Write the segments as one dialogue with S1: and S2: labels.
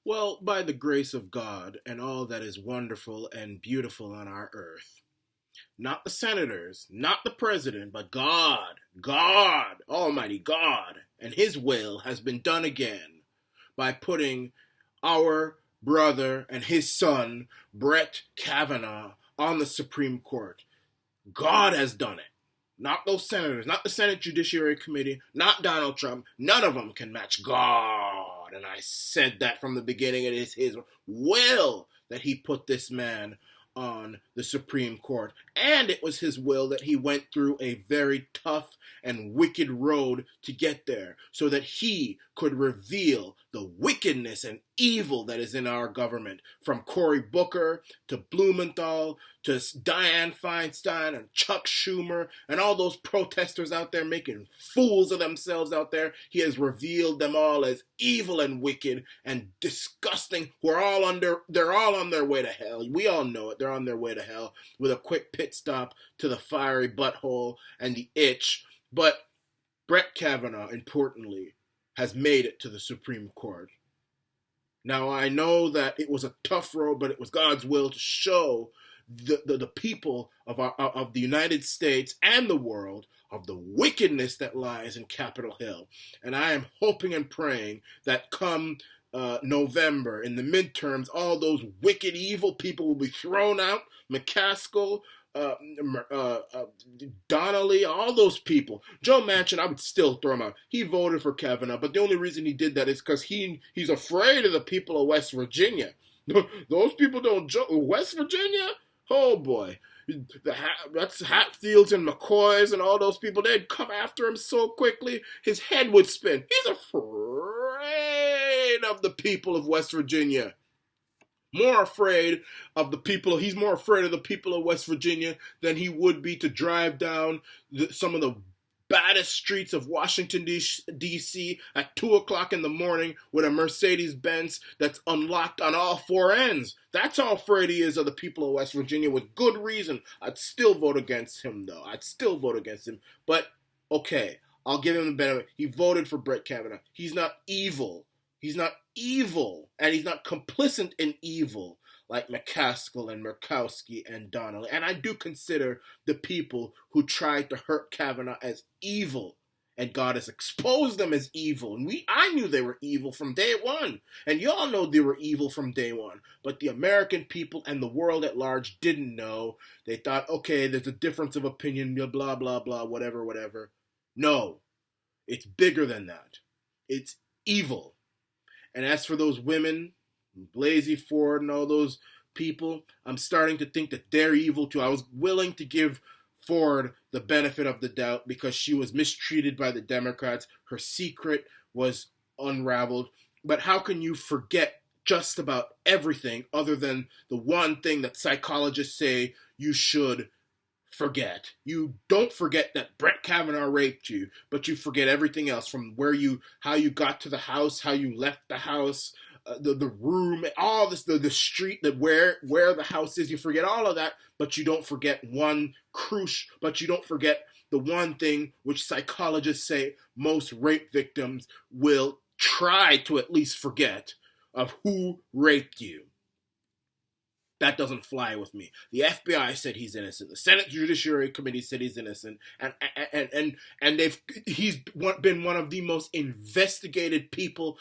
S1: Well, by the grace of God and all that is wonderful and beautiful on our earth. Not the senators, not the president, but God, Almighty God, and His will has been done again by putting our brother and his son, Brett Kavanaugh, on the Supreme Court. God has done it. Not those senators, not the Senate Judiciary Committee, not Donald Trump. None of them can match God. And I said that from the beginning. It is His will that He put this man on the Supreme Court. And it was His will that he went through a very tough and wicked road to get there so that he could reveal the wickedness and evil that is in our government, from Cory Booker to Blumenthal to Dianne Feinstein and Chuck Schumer and all those protesters out there making fools of themselves out there. He has revealed them all as evil and wicked and disgusting. They're all on their way to hell. We all know it. They're on their way to hell with a quick pit stop to the fiery butthole and the itch. But Brett Kavanaugh, importantly, has made it to the Supreme Court. Now, I know that it was a tough road, but it was God's will to show the people of the United States and the world of the wickedness that lies in Capitol Hill. And I am hoping and praying that come November, in the midterms, all those wicked, evil people will be thrown out. McCaskill, Donnelly, all those people. Joe Manchin, I would still throw him out. He voted for Kavanaugh, but the only reason he did that is because he's afraid of the people of West Virginia. Those people don't joke. West Virginia? Oh boy. That's Hatfields and McCoys and all those people. They'd come after him so quickly, his head would spin. He's afraid of the people of West Virginia. He's more afraid of the people of West Virginia than he would be to drive down some of the baddest streets of Washington, D.C. at 2 o'clock in the morning with a Mercedes-Benz that's unlocked on all four ends. That's how afraid he is of the people of West Virginia, with good reason. I'd still vote against him, though. But, okay, I'll give him the benefit. He voted for Brett Kavanaugh. He's not evil. He's not evil, and he's not complicit in evil like McCaskill and Murkowski and Donnelly. And I do consider the people who tried to hurt Kavanaugh as evil, and God has exposed them as evil. And I knew they were evil from day one, and y'all know they were evil from day one. But the American people and the world at large didn't know. They thought, okay, there's a difference of opinion, blah, blah, blah, whatever. No, it's bigger than that. It's evil. And as for those women, Blasey Ford and all those people, I'm starting to think that they're evil too. I was willing to give Ford the benefit of the doubt because she was mistreated by the Democrats. Her secret was unraveled. But how can you forget just about everything other than the one thing that psychologists say you should forget? You don't forget that Brett Kavanaugh raped you, but you forget everything else, from how you got to the house, how you left the house, the room, all this, the street, where the house is. You forget all of that, but you don't forget the one thing which psychologists say most rape victims will try to at least forget, of who raped you. That doesn't fly with me. The FBI said he's innocent. The Senate Judiciary Committee said he's innocent, and he's been one of the most investigated people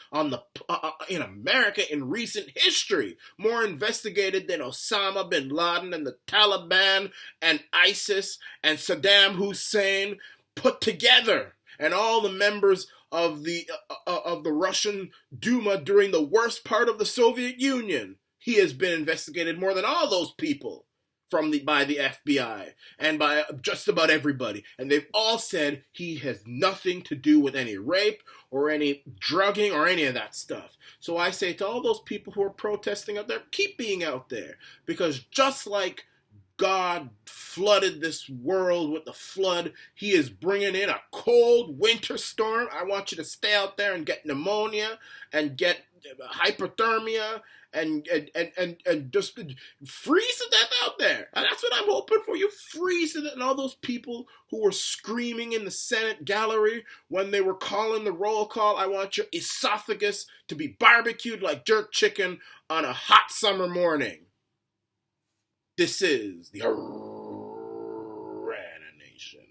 S1: in America in recent history. More investigated than Osama bin Laden and the Taliban and ISIS and Saddam Hussein put together, and all the members of the Russian Duma during the worst part of the Soviet Union. He has been investigated more than all those people by the FBI and by just about everybody. And they've all said he has nothing to do with any rape or any drugging or any of that stuff. So I say to all those people who are protesting out there, keep being out there. Because just like God flooded this world with the flood, he is bringing in a cold winter storm. I want you to stay out there and get pneumonia and get hypothermia and just freeze to death out there. And that's what I'm hoping for. You freeze to death. And all those people who were screaming in the Senate gallery when they were calling the roll call, I want your esophagus to be barbecued like jerk chicken on a hot summer morning. This is the Nation.